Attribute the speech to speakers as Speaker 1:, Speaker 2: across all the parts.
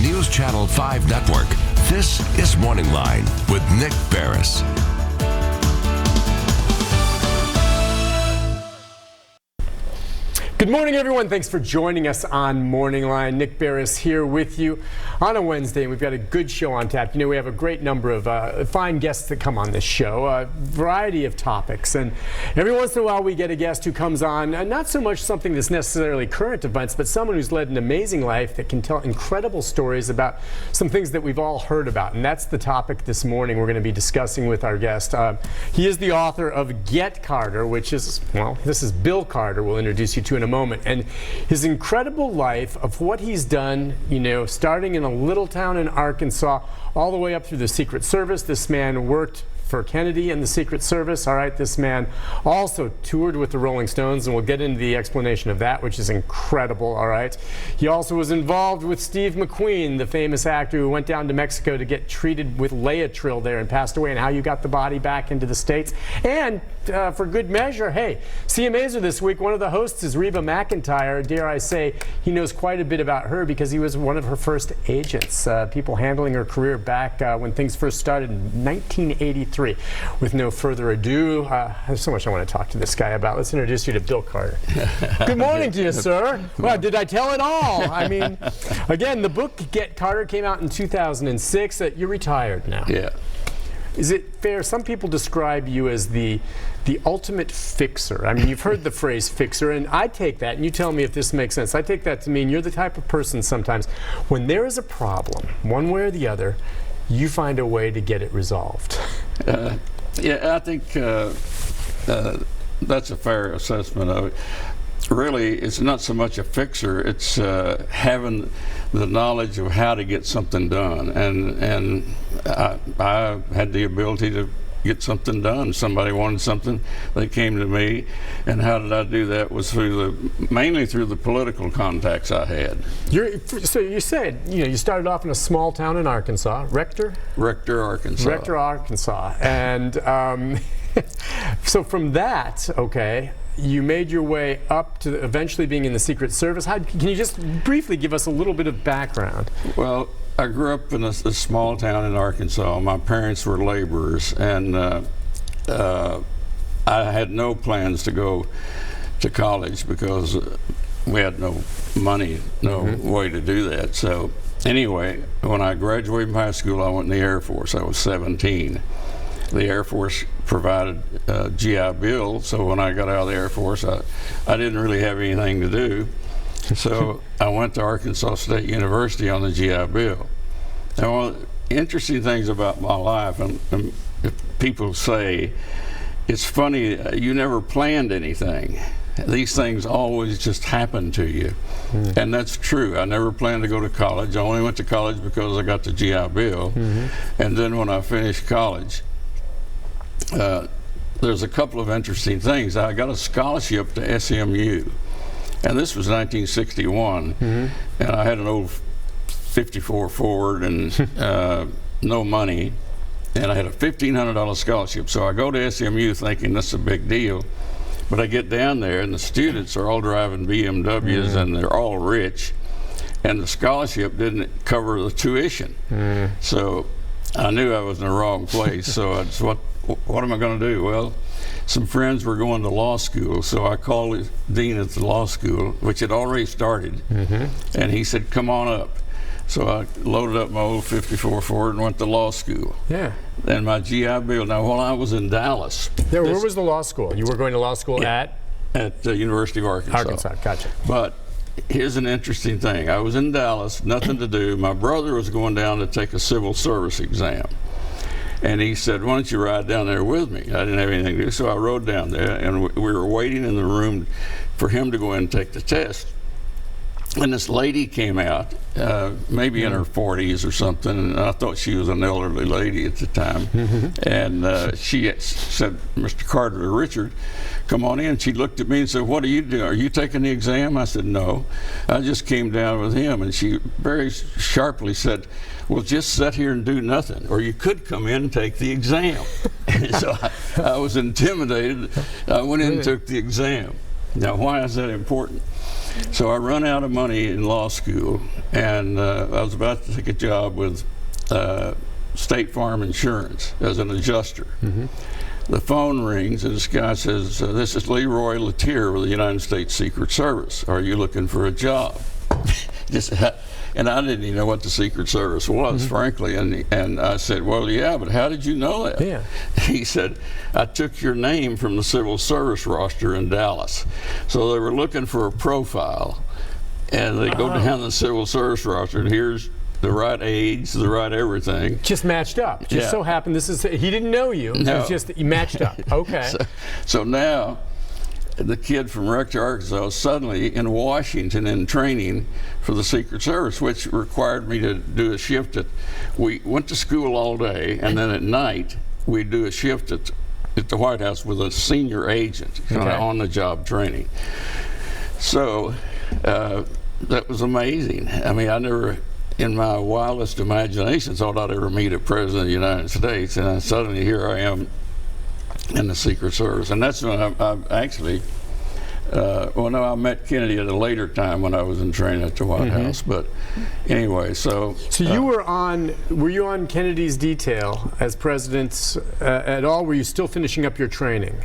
Speaker 1: News Channel 5 network, this is MorningLine with Nick Barris.
Speaker 2: Good morning, everyone. Thanks for joining us on Morning Line. Nick Barris here with you on a Wednesday, and we've got a good show on tap. You know, we have a great number of fine guests that come on this show, a variety of topics, and every once in a while we get a guest who comes on, not so much something that's necessarily current events, but someone who's led an amazing life that can tell incredible stories about some things that we've all heard about, and that's the topic this morning we're going to be discussing with our guest. He is the author of Get Carter, which is, well, this is Bill Carter we'll introduce you to in a moment, and his incredible life of what he's done, you know, starting in a little town in Arkansas all the way up through the Secret Service. This man worked for Kennedy and the Secret Service. All right, this man also toured with the Rolling Stones, and we'll get into the explanation of that, which is incredible. All right, he also was involved with Steve McQueen, the famous actor who went down to Mexico to get treated with Laetrile there and passed away, and how you got the body back into the States. And for good measure, hey, CMAs this week, one of the hosts is Reba McEntire. Dare I say, he knows quite a bit about her because he was one of her first agents, people handling her career back when things first started in 1983. With no further ado, there's so much I want to talk to this guy about. Let's introduce you to Bill Carter. Good morning to you, sir. Well, did I tell it all? I mean, again, the book Get Carter came out in 2006. You're retired now.
Speaker 3: Yeah.
Speaker 2: Is it fair? Some people describe you as the ultimate fixer. I mean, you've heard the phrase fixer, and I take that, and you tell me if this makes sense. I take that to mean you're the type of person sometimes, when there is a problem, one way or the other, you find a way to get it resolved.
Speaker 3: Yeah, I think that's a fair assessment of it. Really, it's not so much a fixer, it's having the knowledge of how to get something done. And I had the ability to get something done. Somebody wanted something, they came to me, and how did I do that? Was mainly through the political contacts I had.
Speaker 2: So you said, you know, you started off in a small town in Arkansas, Rector, Arkansas, and so from that, okay, you made your way up to eventually being in the Secret Service. Can you just briefly give us a little bit of background?
Speaker 3: Well, I grew up in a small town in Arkansas. My parents were laborers, and I had no plans to go to college because we had no money, no way to do that. So anyway, when I graduated from high school, I went in the Air Force. I was 17. The Air Force provided a GI Bill, so when I got out of the Air Force, I didn't really have anything to do. So I went to Arkansas State University on the GI Bill. Now, one of the interesting things about my life, and people say, it's funny, you never planned anything. These things always just happen to you. And that's true. I never planned to go to college. I only went to college because I got the GI Bill. And then when I finished college, there's a couple of interesting things. I got a scholarship to SMU. And this was 1961, and I had an old 54 Ford and no money, and I had a $1,500 scholarship. So I go to SMU thinking this is a big deal, but I get down there and the students are all driving BMWs and they're all rich, and the scholarship didn't cover the tuition. So I knew I was in the wrong place. So I just, what am I going to do? Well, some friends were going to law school, so I called the dean at the law school, which had already started, and he said, come on up. So I loaded up my old 54 Ford and went to law school. Yeah. And my GI Bill. Now, while I was in Dallas.
Speaker 2: Yeah, where was the law school? You were going to law school at
Speaker 3: the University of Arkansas.
Speaker 2: Arkansas, gotcha.
Speaker 3: But here's an interesting thing. I was in Dallas, nothing to do. My brother was going down to take a civil service exam. And he said, why don't you ride down there with me? I didn't have anything to do, so I rode down there, and we were waiting in the room for him to go in and take the test. And this lady came out, maybe in her 40s or something, and I thought she was an elderly lady at the time. And she said, Mr. Carter or Richard, come on in. She looked at me and said, what are you doing? Are you taking the exam? I said, no. I just came down with him. And she very sharply said, well, just sit here and do nothing, or you could come in and take the exam. So I was intimidated. I went in and took the exam. Now, why is that important? So I run out of money in law school, and I was about to take a job with State Farm Insurance as an adjuster. The phone rings, and this guy says, "This is Leroy Latier with the United States Secret Service. Are you looking for a job?" And I didn't even know what the Secret Service was, frankly. And I said, "Well, yeah, but how did you know that?"
Speaker 2: Yeah.
Speaker 3: He said, "I took your name from the Civil Service roster in Dallas." So they were looking for a profile, and they go down the Civil Service roster, and here's the right age, the right everything.
Speaker 2: Just matched up. Just
Speaker 3: Yeah.
Speaker 2: so happened he didn't know you.
Speaker 3: No.
Speaker 2: It was just that you matched up. Okay.
Speaker 3: So now, the kid from Rector, Arkansas, was suddenly in Washington in training for the Secret Service, which required me to do a shift we went to school all day, and then at night we'd do a shift at the White House with a senior agent, on-the-job training. So that was amazing. I mean, I never, in my wildest imagination, thought I'd ever meet a president of the United States, and suddenly here I am in the Secret Service. And that's when I actually, I met Kennedy at a later time when I was in training at the White House. But anyway, so
Speaker 2: you were you on Kennedy's detail as president at all? Were you still finishing up your training?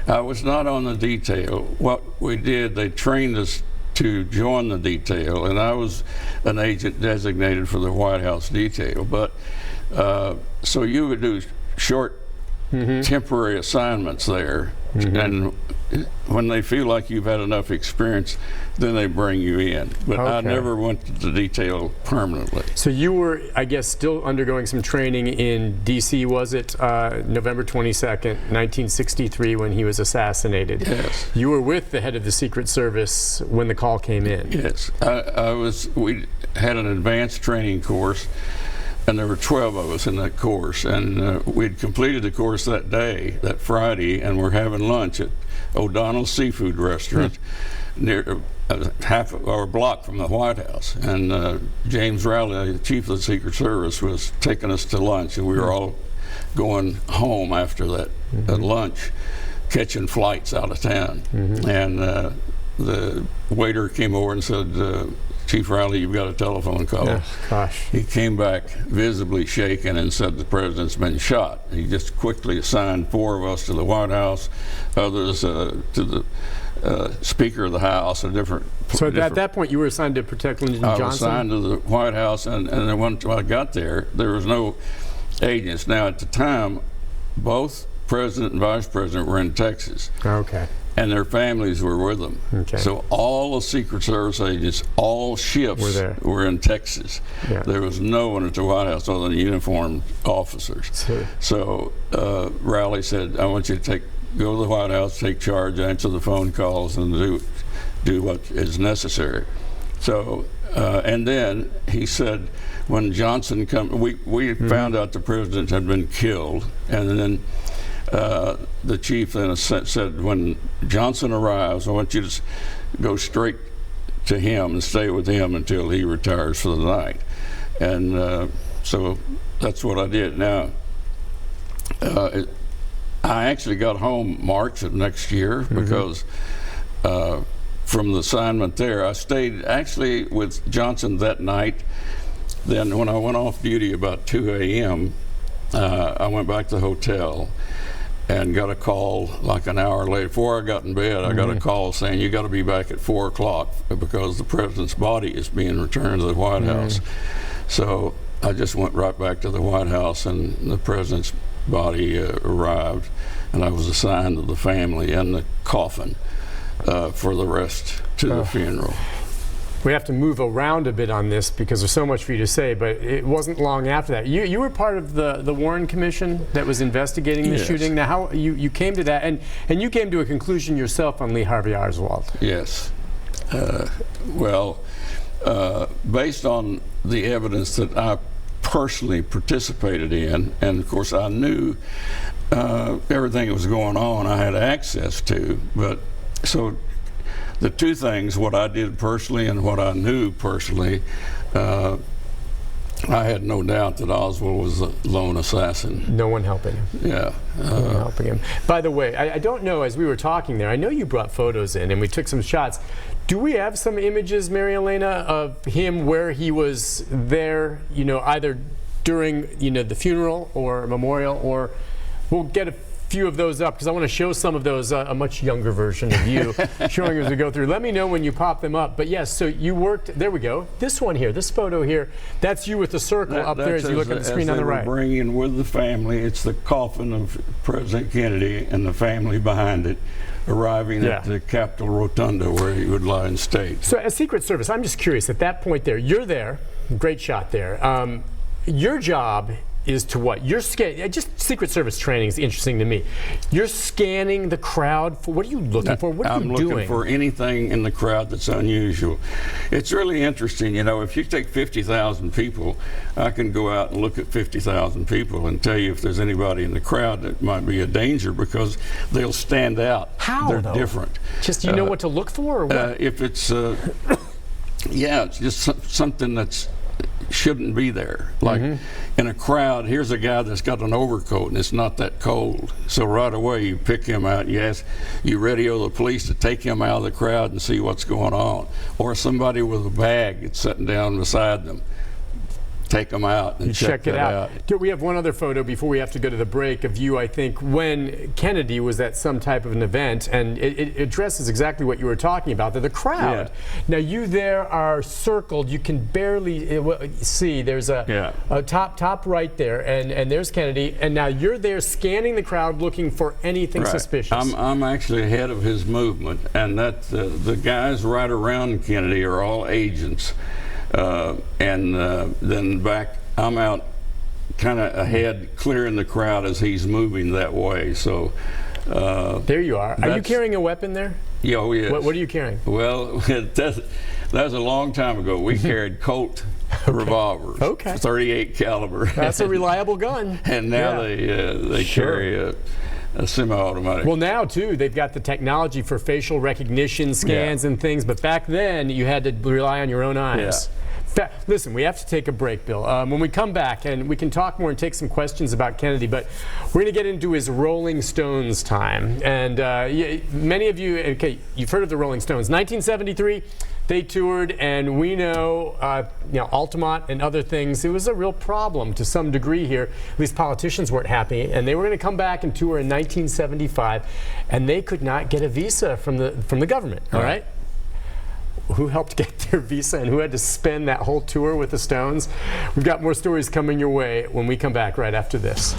Speaker 3: I was not on the detail. What we did, they trained us to join the detail, and I was an agent designated for the White House detail. But so you would do short temporary assignments there, and when they feel like you've had enough experience, then they bring you in. But I never went to the detail permanently.
Speaker 2: So you were, I guess, still undergoing some training in D.C., was it? November 22nd, 1963, when he was assassinated.
Speaker 3: Yes.
Speaker 2: You were with the head of the Secret Service when the call came in.
Speaker 3: Yes. We had an advanced training course, and there were 12 of us in that course, and we'd completed the course that day, that Friday, and we're having lunch at O'Donnell's Seafood Restaurant near half or a block from the White House. And James Rowley, the chief of the Secret Service, was taking us to lunch, and we were all going home after that lunch, catching flights out of town. And the waiter came over and said, "Chief Riley, you've got a telephone call."
Speaker 2: Oh, gosh.
Speaker 3: He came back visibly shaken and said the president's been shot. He just quickly assigned 4 of us to the White House, others to the Speaker of the House, a different.
Speaker 2: So at that point, you were assigned to protect Lyndon Johnson?
Speaker 3: I was assigned to the White House, and then when I got there was no agents. Now, at the time, both President and Vice President were in Texas.
Speaker 2: Okay.
Speaker 3: And their families were with them.
Speaker 2: Okay.
Speaker 3: So all the Secret Service agents, all ships were in Texas.
Speaker 2: Yeah.
Speaker 3: There was no one at the White House other than uniformed officers. So Rowley said, "I want you to go to the White House, take charge, answer the phone calls, and do what is necessary." So and then he said, when Johnson we found out the president had been killed, and then the chief then said, "When Johnson arrives, I want you to go straight to him and stay with him until he retires for the night." And so that's what I did. Now, I actually got home March of next year because from the assignment there, I stayed actually with Johnson that night. Then when I went off duty about 2 a.m., I went back to the hotel and got a call like an hour later. Before I got in bed, I got a call saying, "You got to be back at 4 o'clock because the president's body is being returned to the White House." So I just went right back to the White House, and the president's body arrived, and I was assigned to the family and the coffin for the rest to the funeral.
Speaker 2: We have to move around a bit on this because there's so much for you to say, but it wasn't long after that. You were part of the Warren Commission that was investigating the shooting. Now, how you came to that, and you came to a conclusion yourself on Lee Harvey Oswald.
Speaker 3: Yes. Based on the evidence that I personally participated in, and of course I knew everything that was going on I had access to, but so the two things, what I did personally and what I knew personally, I had no doubt that Oswald was a lone assassin.
Speaker 2: No one helping him.
Speaker 3: Yeah.
Speaker 2: No one helping him. By the way, I don't know, as we were talking there, I know you brought photos in and we took some shots. Do we have some images, Mary Elena, of him where he was there, you know, either during, you know, the funeral or memorial, or we'll get a few of those up because I want to show some of those, a much younger version of you showing as we go through. Let me know when you pop them up. But yes, so you worked, there we go. This one here, this photo here, that's you with the circle up there as you look at the screen on the right.
Speaker 3: Bringing with the family, it's the coffin of President Kennedy and the family behind it, arriving at the Capitol Rotunda where he would lie in state.
Speaker 2: So as Secret Service, I'm just curious, at that point there, you're there, great shot there. Your job is to what? You're scanning, just Secret Service training is interesting to me. You're scanning the crowd for, what are you looking for? What are you doing?
Speaker 3: I'm looking for anything in the crowd that's unusual. It's really interesting, you know, if you take 50,000 people, I can go out and look at 50,000 people and tell you if there's anybody in the crowd that might be a danger because they'll stand out.
Speaker 2: How,
Speaker 3: They're
Speaker 2: though?
Speaker 3: different.
Speaker 2: Just, you know what to look for, or what?
Speaker 3: If it's, yeah, it's just something that's shouldn't be there. Like in a crowd, here's a guy that's got an overcoat and it's not that cold. So right away you pick him out, you radio the police to take him out of the crowd and see what's going on. Or somebody with a bag that's sitting down beside them. Take them out and check it out.
Speaker 2: We have one other photo before we have to go to the break of you, I think, when Kennedy was at some type of an event, and it addresses exactly what you were talking about, the crowd. Yeah. Now you there are circled, you can barely see, there's a top right there, and there's Kennedy, and now you're there scanning the crowd looking for anything suspicious.
Speaker 3: I'm actually ahead of his movement, and that the guys right around Kennedy are all agents. Then back, I'm out kind of ahead, clearing the crowd as he's moving that way. So
Speaker 2: there you are. Are you carrying a weapon there?
Speaker 3: Yeah, oh, yes.
Speaker 2: What are you carrying?
Speaker 3: Well, that was a long time ago. We carried Colt revolvers, 38 caliber.
Speaker 2: That's a reliable gun.
Speaker 3: And now they carry a semi-automatic.
Speaker 2: Well, now too they've got the technology for facial recognition scans and things, but back then you had to rely on your own eyes. Listen, we have to take a break, Bill. When we come back, and we can talk more and take some questions about Kennedy, but we're going to get into his Rolling Stones time. And many of you, you've heard of the Rolling Stones. 1973, they toured, and we know, Altamont and other things. It was a real problem to some degree here. At least politicians weren't happy, and they were going to come back and tour in 1975, and they could not get a visa from the government. All right. Who helped get their visa and who had to spend that whole tour with the Stones? We've got more stories coming your way when we come back right after this.